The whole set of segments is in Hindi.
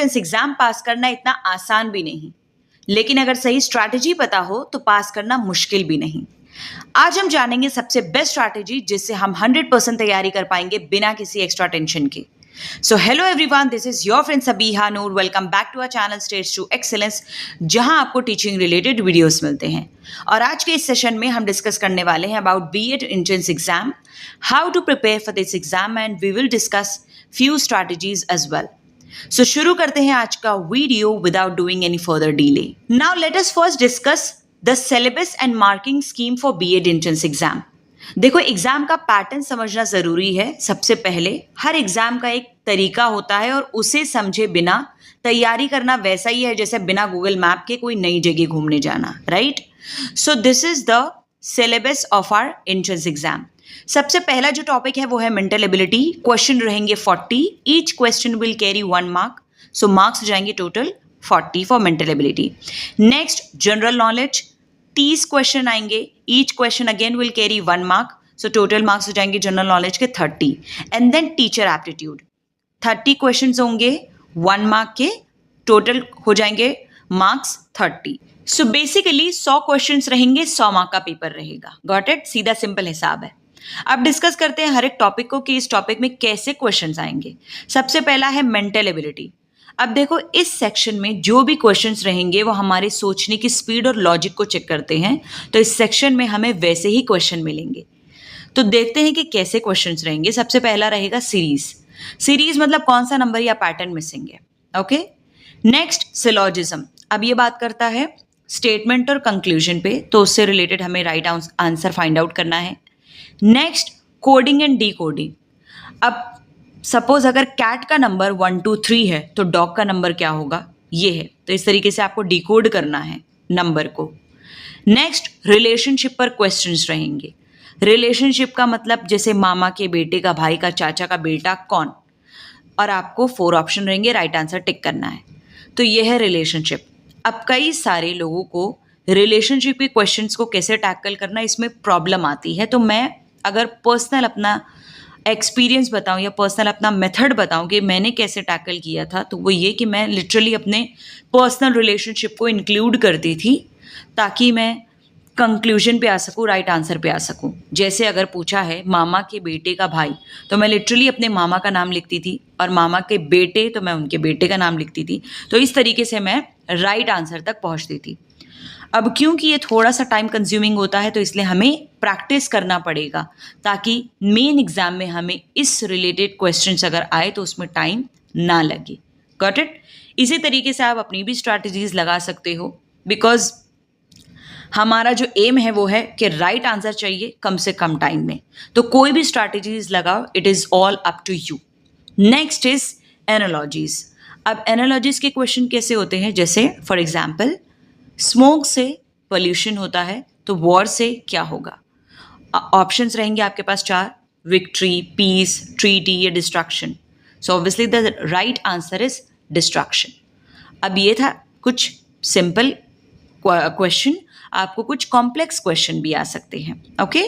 एंट्रेंस एग्जाम पास करना इतना आसान भी नहीं, लेकिन अगर सही स्ट्रैटेजी पता हो तो पास करना मुश्किल भी नहीं। आज हम जानेंगे सबसे बेस्ट स्ट्रैटेजी जिससे हम 100% तैयारी कर पाएंगे बिना किसी एक्स्ट्रा टेंशन के। So hello everyone, this is your friend Sabiha Noor. Welcome back to our channel Stage to Excellence, जहां आपको टीचिंग रिलेटेड वीडियोस मिलते हैं। और आज के इस सेशन में हम डिस्कस करने वाले हैं about BEd entrance exam, how to prepare for this exam and we will discuss few strategies as well. So शुरू करते हैं आज का video without doing any further delay. Now let us first discuss the syllabus and marking scheme for BEd entrance exam. देखो, एग्जाम का पैटर्न समझना जरूरी है। सबसे पहले हर एग्जाम का एक तरीका होता है और उसे समझे बिना तैयारी करना वैसा ही है जैसे बिना गूगल मैप के कोई नई जगह घूमने जाना, right? So this is the syllabus of our entrance exam. सबसे पहला जो टॉपिक है वो है मेंटल एबिलिटी। क्वेश्चन रहेंगे 40, each question will carry 1 mark, so marks हो जाएंगे total 40 for mental ability. Next general knowledge, 30 question आएंगे, each question again will carry 1 mark, so total marks हो जाएंगे जनरल नॉलेज के 30। And then teacher aptitude, 30 question होंगे 1 मार्क के, टोटल हो जाएंगे मार्क्स 30। सो बेसिकली 100 क्वेश्चंस रहेंगे, 100 मार्क का पेपर रहेगा। Got it? सीधा सिंपल हिसाब है। अब डिस्कस करते हैं हर एक टॉपिक को कि इस टॉपिक में कैसे क्वेश्चंस आएंगे। सबसे पहला है मेंटल एबिलिटी। अब देखो, इस सेक्शन में जो भी क्वेश्चंस रहेंगे वो हमारे सोचने की स्पीड और लॉजिक को चेक करते हैं, तो इस सेक्शन में हमें वैसे ही क्वेश्चन मिलेंगे। तो देखते हैं कि कैसे क्वेश्चंस रहेंगे। सबसे पहला रहेगा सीरीज मतलब कौन सा नंबर या पैटर्न मिसिंग है। Okay, next syllogism. अब ये बात करता है स्टेटमेंट और कंक्लूजन पे, तो उससे रिलेटेड हमें राइट आंसर फाइंड आउट करना है। Next coding and D coding. अब सपोज अगर कैट का नंबर 1 2 3 है तो डॉग का नंबर क्या होगा, ये है। तो इस तरीके से आपको डिकोड करना है नंबर को। नेक्स्ट रिलेशनशिप पर क्वेश्चंस रहेंगे। रिलेशनशिप का मतलब जैसे मामा के बेटे का भाई का चाचा का बेटा कौन, और आपको 4 ऑप्शन रहेंगे, राइट आंसर टिक करना है। तो ये है रिलेशनशिप। अब कई सारे लोगों को रिलेशनशिप के क्वेश्चंस को कैसे टैकल करना, इसमें प्रॉब्लम आती है। तो मैं अगर पर्सनल अपना एक्सपीरियंस बताऊं या पर्सनल अपना मेथड बताऊं कि मैंने कैसे टैकल किया था, तो वो ये कि मैं लिटरली अपने पर्सनल रिलेशनशिप को इंक्लूड करती थी ताकि मैं कंक्लूजन पे आ सकूं, राइट आंसर पे आ सकूं। जैसे अगर पूछा है मामा के बेटे का भाई, तो मैं लिटरली अपने मामा का नाम लिखती थी, और मामा के बेटे तो मैं उनके बेटे का नाम लिखती थी। तो इस तरीके से मैं राइट आंसर तक पहुंचती थी। अब क्योंकि ये थोड़ा सा टाइम कंज्यूमिंग होता है, तो इसलिए हमें प्रैक्टिस करना पड़ेगा ताकि मेन एग्जाम में हमें इस रिलेटेड क्वेश्चंस अगर आए तो उसमें टाइम ना लगे। Got it? इसी तरीके से आप अपनी भी स्ट्रैटेजीज लगा सकते हो, बिकॉज हमारा जो एम है वो है कि राइट आंसर चाहिए कम से कम टाइम में। तो कोई भी स्ट्रैटेजीज लगाओ, it is all up to you. Next is analogies. अब एनालॉजीज के क्वेश्चन कैसे होते हैं, जैसे फॉर एग्जाम्पल स्मोक से पोल्यूशन होता है तो वॉर से क्या होगा। ऑप्शंस रहेंगे आपके पास 4, विक्ट्री, पीस, ट्रीटी या destruction. So obviously the right answer is destruction. अब ये था कुछ सिंपल क्वेश्चन, आपको कुछ कॉम्प्लेक्स क्वेश्चन भी आ सकते हैं। Okay,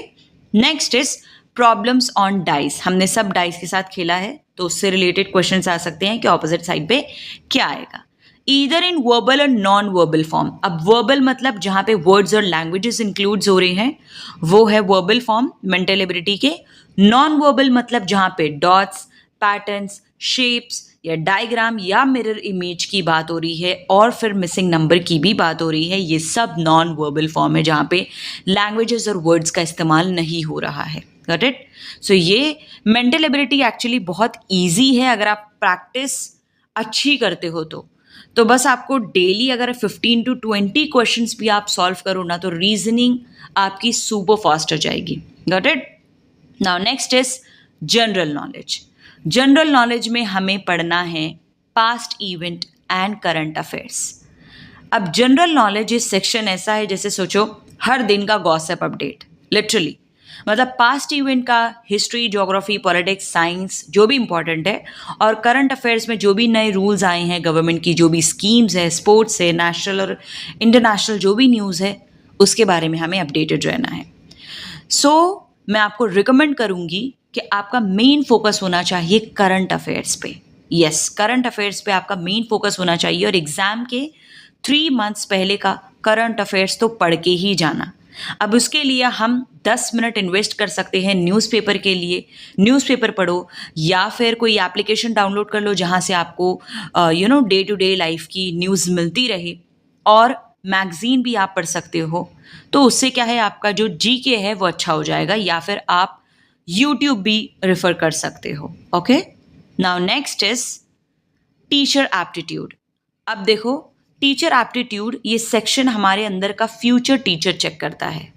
next is problems on dice. हमने सब डाइस के साथ खेला है, तो उससे रिलेटेड क्वेश्चंस आ सकते हैं कि ऑपोजिट साइड पे क्या आएगा। ईदर इन वर्बल और नॉन वर्बल फॉर्म। अब वर्बल मतलब जहाँ पे वर्ड्स और लैंग्वेजेस इंक्लूड्स हो रहे हैं वो है वर्बल फॉर्म मेंटल एबिलिटी के। नॉन वर्बल मतलब जहाँ पे डॉट्स, पैटर्न्स, शेप्स या डायग्राम या मिरर इमेज की बात हो रही है और फिर मिसिंग नंबर की भी बात हो रही है, ये सब नॉन वर्बल फॉर्म है जहाँ पे लैंग्वेजेस और वर्ड्स का इस्तेमाल नहीं हो रहा है। Got it? सो ये मेंटल एबिलिटी एक्चुअली बहुत ईजी है अगर आप प्रैक्टिस अच्छी करते हो तो बस आपको डेली अगर 15 to 20 क्वेश्चंस भी आप सॉल्व करो ना, तो रीजनिंग आपकी सुपर फास्ट हो जाएगी। Got it? Now next is general knowledge. General knowledge में हमें पढ़ना है past event and current affairs. अब जनरल नॉलेज इस सेक्शन ऐसा है जैसे सोचो हर दिन का गॉसिप अपडेट, लिटरली मतलब पास्ट इवेंट का हिस्ट्री, ज्योग्राफी, पॉलिटिक्स, साइंस जो भी इंपॉर्टेंट है, और करंट अफेयर्स में जो भी नए रूल्स आए हैं गवर्नमेंट की, जो भी स्कीम्स है, स्पोर्ट्स है, नेशनल और इंटरनेशनल जो भी न्यूज़ है उसके बारे में हमें अपडेटेड रहना है। सो मैं आपको रिकमेंड करूँगी कि आपका मेन फोकस होना चाहिए करंट अफेयर्स पे, यस, करंट अफेयर्स पे आपका मेन फोकस होना चाहिए और एग्जाम के 3 मंथ्स पहले का करंट अफेयर्स तो पढ़ के ही जाना। अब उसके लिए हम 10 मिनट इन्वेस्ट कर सकते हैं न्यूज़पेपर के लिए। न्यूज़पेपर पढ़ो या फिर कोई एप्लीकेशन डाउनलोड कर लो जहाँ से आपको डे टू डे लाइफ की न्यूज़ मिलती रहे, और मैगज़ीन भी आप पढ़ सकते हो। तो उससे क्या है, आपका जो जीके है वो अच्छा हो जाएगा, या फिर आप यूट्यूब भी रेफर कर सकते हो। Okay, now next is teacher aptitude. अब देखो, टीचर एप्टीट्यूड ये सेक्शन हमारे अंदर का फ्यूचर टीचर चेक करता है।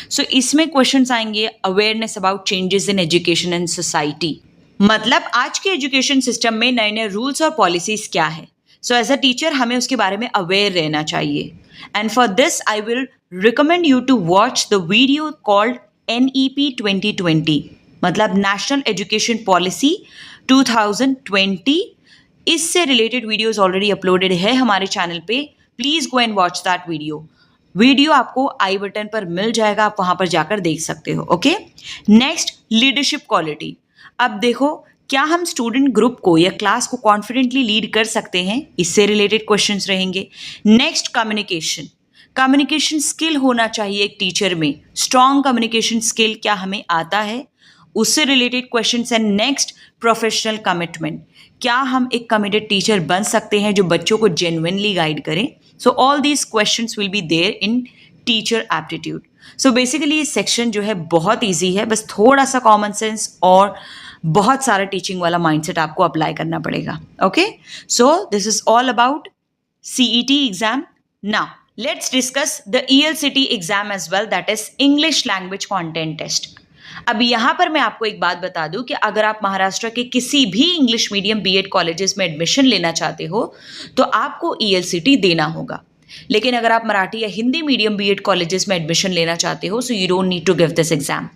सो इसमें क्वेश्चंस आएंगे awareness about changes in education and society, मतलब आज के एजुकेशन सिस्टम में नए नए रूल्स और पॉलिसीज क्या है। सो एज अ टीचर हमें उसके बारे में अवेयर रहना चाहिए। And for this I will recommend you to watch the video called NEP 2020, मतलब नेशनल एजुकेशन पॉलिसी 2020। इससे रिलेटेड वीडियोस ऑलरेडी अपलोडेड है हमारे चैनल पे, please go and watch that video आपको आई बटन पर मिल जाएगा, आप वहां पर जाकर देख सकते हो। Okay, next leadership quality. अब देखो, क्या हम स्टूडेंट ग्रुप को या क्लास को कॉन्फिडेंटली लीड कर सकते हैं, इससे रिलेटेड क्वेश्चंस रहेंगे। नेक्स्ट, कम्युनिकेशन स्किल होना चाहिए एक टीचर में। स्ट्रॉन्ग कम्युनिकेशन स्किल क्या हमें आता है, उससे related questions. And next, professional commitment, क्या हम एक कमिटेड टीचर बन सकते हैं जो बच्चों को जेन्युइनली गाइड करें। So all these questions will be there in teacher aptitude. So basically ये सेक्शन जो है बहुत ईजी है, बस थोड़ा सा कॉमन सेंस और बहुत सारा टीचिंग वाला माइंडसेट आपको अप्लाई करना पड़ेगा। Okay, so this is all about CET exam. Now let's discuss the ELCT exam as well, that is English language content test. अब यहाँ पर मैं आपको एक बात बता दूं कि अगर आप महाराष्ट्र के किसी भी इंग्लिश मीडियम BEd कॉलेजेस में एडमिशन लेना चाहते हो तो आपको ELCT देना होगा। लेकिन अगर आप मराठी या हिंदी मीडियम BEd कॉलेजेस में एडमिशन लेना चाहते हो, so you don't need to give this exam.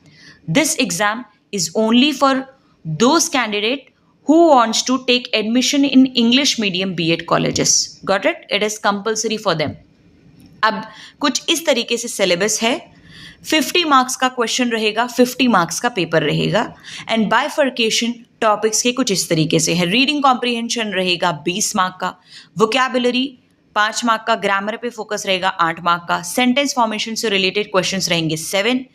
This exam is only for those candidate who wants to take admission in English medium BEd colleges. Got it? It is compulsory for them. अब कुछ इस तरीके से सिलेबस है। 50 मार्क्स का क्वेश्चन रहेगा, 50 मार्क्स का पेपर रहेगा। एंड बाइफर्केशन टॉपिक्स के कुछ इस तरीके से है। रीडिंग कॉम्प्रिहेंशन रहेगा 20 मार्क का, वोकैबुलरी 5 मार्क का, ग्रामर पे फोकस रहेगा 8 मार्क का, सेंटेंस फॉर्मेशन से रिलेटेड क्वेश्चंस रहेंगे 7,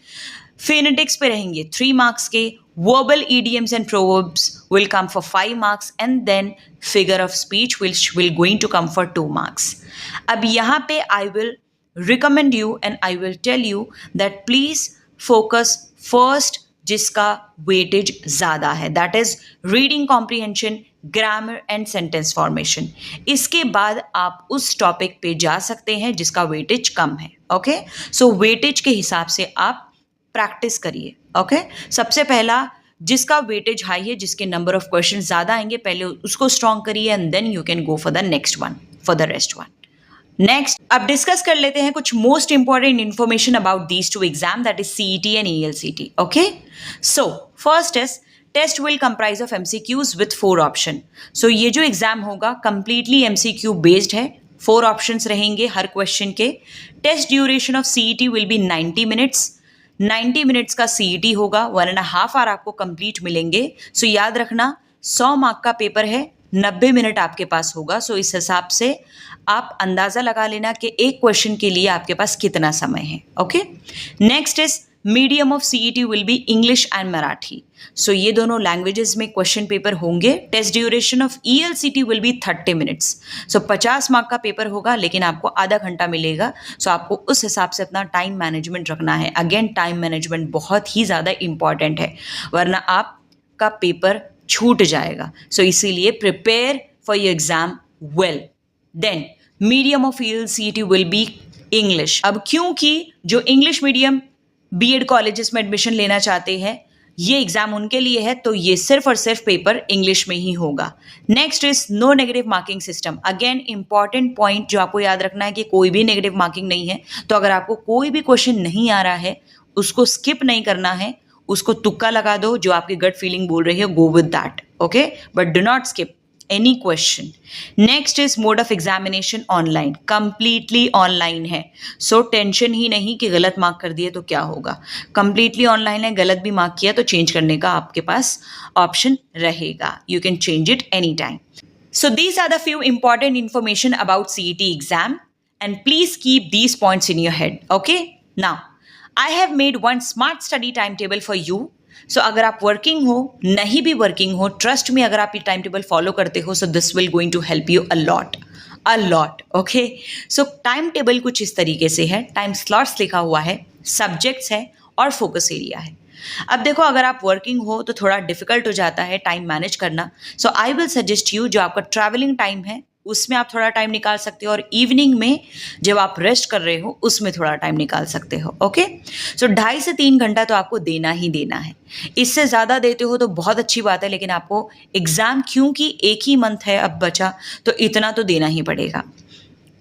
फेनेटिक्स पे रहेंगे 3 मार्क्स के, verbal idioms and proverbs will come for 5 marks, and then figure of speech which will going to come for 2 marks. अब यहाँ पे I will recommend you and I will tell you that please focus first जिसका weightage ज़्यादा है, that is reading comprehension, grammar and sentence formation. इसके बाद आप उस टॉपिक पे जा सकते हैं जिसका weightage कम है। ओके, सो weightage के हिसाब से आप प्रैक्टिस करिए। ओके, सबसे पहला जिसका वेटेज हाई है, जिसके नंबर ऑफ क्वेश्चन ज्यादा आएंगे, पहले उसको स्ट्रॉन्ग करिए and then you can go for the next one, for the rest one. Next, अब डिस्कस कर लेते हैं कुछ most important information about these two exam, that is CET and ELCT। Okay, so first is test will comprise of MCQs with 4 option. सो ये जो एग्जाम होगा कंप्लीटली MCQ बेस्ड है, 4 ऑप्शंस रहेंगे हर क्वेश्चन के। Test duration of CET will be 90 minutes. 90 minutes का CET होगा, 1.5 आवर आपको कंप्लीट मिलेंगे। सो याद रखना 100 मार्क का पेपर है, 90 मिनट आपके पास होगा। सो इस हिसाब से आप अंदाज़ा लगा लेना कि एक क्वेश्चन के लिए आपके पास कितना समय है। Okay, next is medium of CET will be English and Marathi. So ये दोनों लैंग्वेजेस में क्वेश्चन पेपर होंगे। Test duration of ELCT will be 30 minutes. So 50 mark का पेपर होगा, लेकिन आपको आधा घंटा मिलेगा। सो आपको उस हिसाब से अपना टाइम मैनेजमेंट रखना है। अगेन टाइम मैनेजमेंट बहुत ही ज़्यादा इंपॉर्टेंट है, वरना आपका पेपर छूट जाएगा। सो इसीलिए prepare for your exam well. Then medium of ELCT will be English. अब क्योंकि जो इंग्लिश मीडियम BEd कॉलेजेस में एडमिशन लेना चाहते हैं, ये एग्जाम उनके लिए है, तो ये सिर्फ और सिर्फ पेपर इंग्लिश में ही होगा। Next is no negative marking system. Again important point जो आपको याद रखना है कि कोई भी नेगेटिव मार्किंग नहीं है। तो अगर आपको कोई भी क्वेश्चन नहीं आ रहा है, उसको स्किप नहीं करना है, उसको तुक्का लगा दो, जो आपकी गट फीलिंग बोल रही है go with that. Okay, but do not skip. any question. Next is mode of examination online, completely online है. So टेंशन ही नहीं कि गलत मार्क कर दिए तो क्या होगा. Completely online है, गलत भी मार्क किया तो चेंज करने का आपके पास ऑप्शन रहेगा. You can change it anytime. So these are the few important information about CET exam, and please keep these points in your head. Okay? Now, I have made one smart study timetable for you. So अगर आप वर्किंग हो, नहीं भी वर्किंग हो, ट्रस्ट में अगर आप ये टाइम टेबल फॉलो करते हो, so this will going to help you a lot. Okay, so time table कुछ इस तरीके से है. टाइम स्लॉट्स लिखा हुआ है, सब्जेक्ट्स है और फोकस एरिया है. अब देखो, अगर आप वर्किंग हो तो थोड़ा डिफिकल्ट हो जाता है टाइम मैनेज करना. सो आई विल सजेस्ट यू, जो आपका ट्रैवलिंग टाइम है उसमें आप थोड़ा टाइम निकाल सकते हो, और इवनिंग में जब आप रेस्ट कर रहे हो उसमें थोड़ा टाइम निकाल सकते हो. ओके, सो 2.5 से 3 घंटा तो आपको देना ही देना है. इससे ज़्यादा देते हो तो बहुत अच्छी बात है, लेकिन आपको एग्ज़ाम क्योंकि एक ही मंथ है अब बचा, तो इतना तो देना ही पड़ेगा.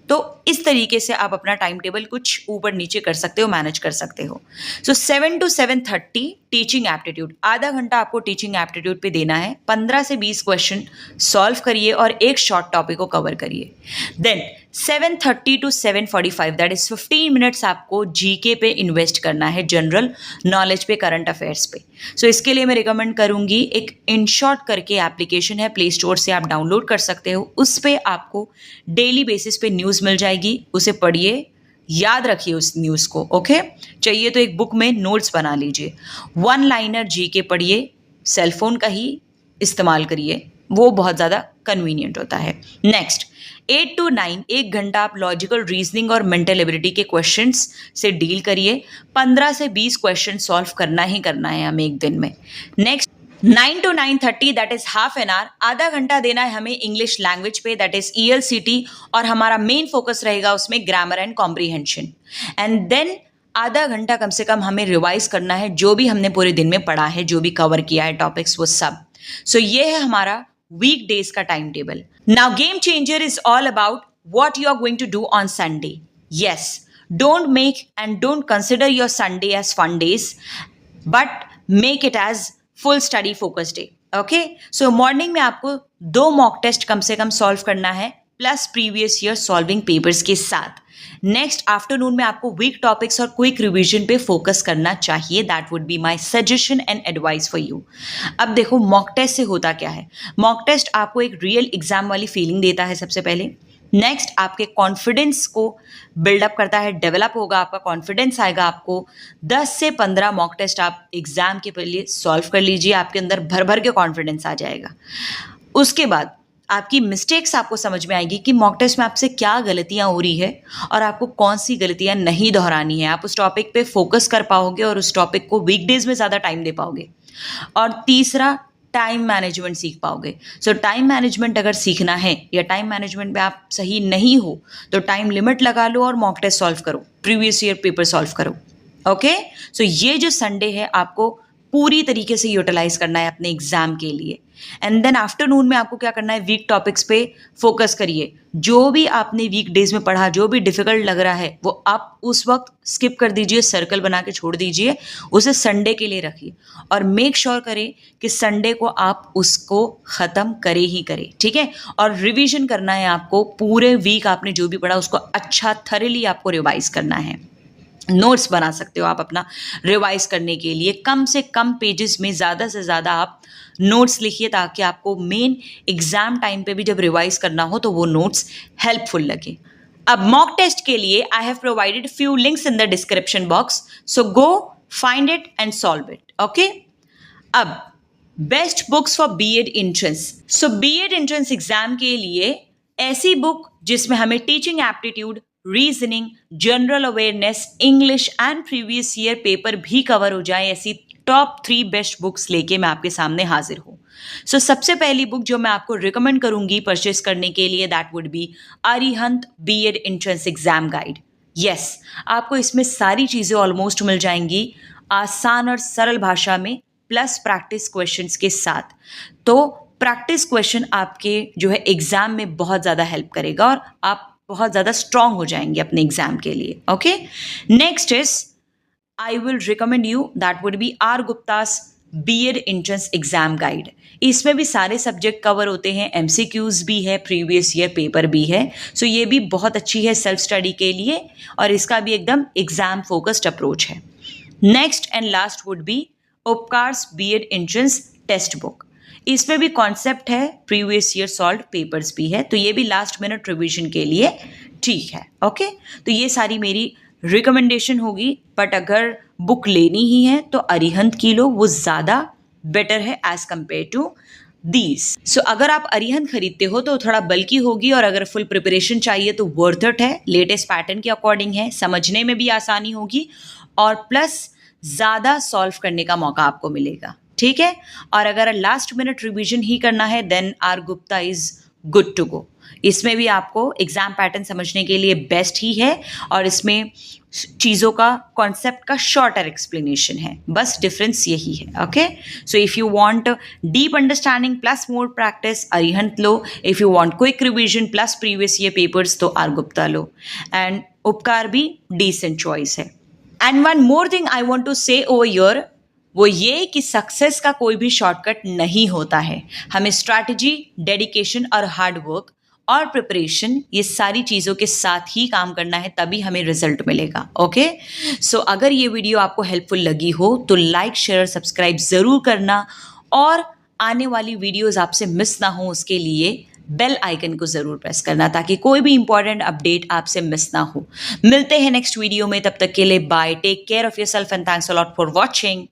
तो इस तरीके से आप अपना टाइम टेबल कुछ ऊपर नीचे कर सकते हो, मैनेज कर सकते हो. सो 7 to 7:30 टीचिंग एप्टीट्यूड, आधा घंटा आपको टीचिंग एप्टीट्यूड पे देना है. 15 से 20 क्वेश्चन सॉल्व करिए और एक शॉर्ट टॉपिक को कवर करिए. Then 7:30 to 7:45 that is 15 minutes आपको जीके पे इन्वेस्ट करना है, जनरल नॉलेज पे, करंट अफेयर्स पे. सो इसके लिए मैं रिकमेंड करूंगी, एक इनशॉट करके एप्लीकेशन है, प्ले स्टोर से आप डाउनलोड कर सकते हो. उस पर आपको डेली बेसिस पे न्यूज़ मिल जाएगी, उसे पढ़िए, याद रखिए उस न्यूज़ को. ओके, चाहिए तो एक बुक में नोट्स बना लीजिए. 1 लाइनर जीके पढ़िए, सेलफोन का ही इस्तेमाल करिए, वो बहुत ज़्यादा कन्वीनियंट होता है. नेक्स्ट 8 to 9 1 घंटा आप लॉजिकल रीजनिंग और मेंटल एबिलिटी के क्वेश्चंस से डील करिए. 15 से 20 क्वेश्चन सॉल्व करना ही करना है हमें एक दिन में. Next 9 to 9:30 that is half an hour, आधा घंटा देना है हमें इंग्लिश लैंग्वेज पे, दैट इज ELCT, और हमारा मेन फोकस रहेगा उसमें grammar and comprehension. And then आधा घंटा कम से कम हमें रिवाइज करना है जो भी हमने पूरे दिन में पढ़ा है, जो भी कवर किया है टॉपिक्स, वो सब. सो ये है हमारा वीक डेज का time table. Now game changer is all about what you are going to do on Sunday. Yes, don't make and don't consider your Sunday as fun days, but make it as full study focus day. Okay, so morning में आपको 2 मॉक टेस्ट कम से कम सॉल्व करना है, plus previous year solving papers के साथ. नेक्स्ट आफ्टरनून में आपको वीक टॉपिक्स और क्विक रिवीजन पे फोकस करना चाहिए. That would be my suggestion and advice for you. अब देखो, मॉक टेस्ट से होता क्या है. मॉक टेस्ट आपको एक रियल एग्जाम वाली फीलिंग देता है सबसे पहले. नेक्स्ट आपके कॉन्फिडेंस को बिल्डअप करता है, डेवलप होगा, आपका कॉन्फिडेंस आएगा. आपको 10 से 15 मॉक टेस्ट आप एग्जाम के पहले सॉल्व कर लीजिए, आपके अंदर भर भर के कॉन्फिडेंस आ जाएगा. उसके बाद आपकी मिस्टेक्स आपको समझ में आएगी कि मॉक टेस्ट में आपसे क्या गलतियां हो रही है और आपको कौन सी गलतियां नहीं दोहरानी है. आप उस टॉपिक पे फोकस कर पाओगे और उस टॉपिक को वीकडेज में ज़्यादा टाइम दे पाओगे. और तीसरा, टाइम मैनेजमेंट सीख पाओगे. सो टाइम मैनेजमेंट अगर सीखना है या टाइम मैनेजमेंट में आप सही नहीं हो तो टाइम लिमिट लगा लो और मॉक टेस्ट सॉल्व करो, प्रीवियस ईयर पेपर सॉल्व करो. ओके, सो ये जो संडे है आपको पूरी तरीके से यूटिलाइज करना है अपने एग्जाम के लिए. एंड देन आफ्टरनून में आपको क्या करना है, वीक टॉपिक्स पे फोकस करिए. जो भी आपने वीक डेज में पढ़ा, जो भी डिफिकल्ट लग रहा है, वो आप उस वक्त स्किप कर दीजिए, सर्कल बना के छोड़ दीजिए, उसे संडे के लिए रखिए. और मेक श्योर करें कि संडे को आप उसको ख़त्म करे ही करें. ठीक है, और रिवीजन करना है आपको. पूरे वीक आपने जो भी पढ़ा उसको अच्छा थॉरली आपको रिवाइज करना है. नोट्स बना सकते हो आप अपना रिवाइज करने के लिए. कम से कम पेजेस में ज़्यादा से ज़्यादा आप नोट्स लिखिए, ताकि आपको मेन एग्जाम टाइम पे भी जब रिवाइज करना हो तो वो नोट्स हेल्पफुल लगे. अब मॉक टेस्ट के लिए I have provided few links in the description box, so go find it and solve it. Okay, अब best books for B.Ed entrance. So B.Ed entrance exam के लिए ऐसी बुक जिसमें हमें teaching aptitude, reasoning, general awareness, English and previous year paper भी कवर हो जाए, ऐसी टॉप 3 बेस्ट बुक्स लेके मैं आपके सामने हाजिर हूँ. सो सबसे पहली बुक जो मैं आपको रिकमेंड करूंगी परचेस करने के लिए, that would be Arihant B.Ed entrance exam guide. Yes, आपको इसमें सारी चीज़ें ऑलमोस्ट मिल जाएंगी आसान और सरल भाषा में, प्लस प्रैक्टिस क्वेश्चंस के साथ. तो प्रैक्टिस क्वेश्चन आपके जो है एग्जाम में बहुत ज़्यादा हेल्प करेगा और आप बहुत ज़्यादा स्ट्रांग हो जाएंगे अपने एग्जाम के लिए. Okay, next is I will recommend you, that would be R. Gupta's B Ed entrance exam guide. इसमें भी सारे सब्जेक्ट कवर होते हैं, एमसीक्यूज भी है, प्रीवियस ईयर पेपर भी है। सो ये भी बहुत अच्छी है सेल्फ स्टडी के लिए और इसका भी एकदम एग्जाम फोकस्ड अप्रोच है। Next and last would be Upkar's BEd entrance text book. इसमें भी कॉन्सेप्ट है, प्रीवियस ईयर सॉल्व पेपर्स भी है, तो ये भी लास्ट मिनट रिवीजन के लिए ठीक है। ओके, तो ये सारी मेरी रिकमेंडेशन होगी। बट अगर बुक लेनी ही है तो अरिहंत की लो, वो ज़्यादा बेटर है एज कंपेयर टू दीज। सो अगर आप अरिहंत खरीदते हो तो थोड़ा बल्कि होगी, और अगर फुल प्रिपरेशन चाहिए तो वर्थ इट है। लेटेस्ट पैटर्न के अकॉर्डिंग है, समझने में भी आसानी होगी और प्लस ज़्यादा सॉल्व करने का मौका आपको मिलेगा। ठीक है, और अगर लास्ट मिनट रिवीजन ही करना है then R Gupta is good to go. इसमें भी आपको एग्जाम पैटर्न समझने के लिए बेस्ट ही है और इसमें चीज़ों का कॉन्सेप्ट का शॉर्टर एक्सप्लेनेशन है, बस डिफरेंस यही है। Okay, so if you want deep understanding plus more practice, Arihant लो। If you want quick revision plus previous year papers तो आर गुप्ता लो। एंड उपकार भी डिसेंट चॉइस है। And one more thing I want to say over here, वो ये कि सक्सेस का कोई भी शॉर्टकट नहीं होता है। हमें स्ट्रैटेजी, डेडिकेशन और हार्ड वर्क और प्रिपरेशन, ये सारी चीज़ों के साथ ही काम करना है, तभी हमें रिजल्ट मिलेगा। ओके, सो अगर ये वीडियो आपको हेल्पफुल लगी हो तो लाइक, शेयर, सब्सक्राइब ज़रूर करना और आने वाली वीडियोज़ आपसे मिस ना हो उसके लिए बेल आइकन को ज़रूर प्रेस करना ताकि कोई भी इंपॉर्टेंट अपडेट आपसे मिस ना हो। मिलते हैं नेक्स्ट वीडियो में, तब तक के लिए bye, take care of yourself and thanks a lot for watching.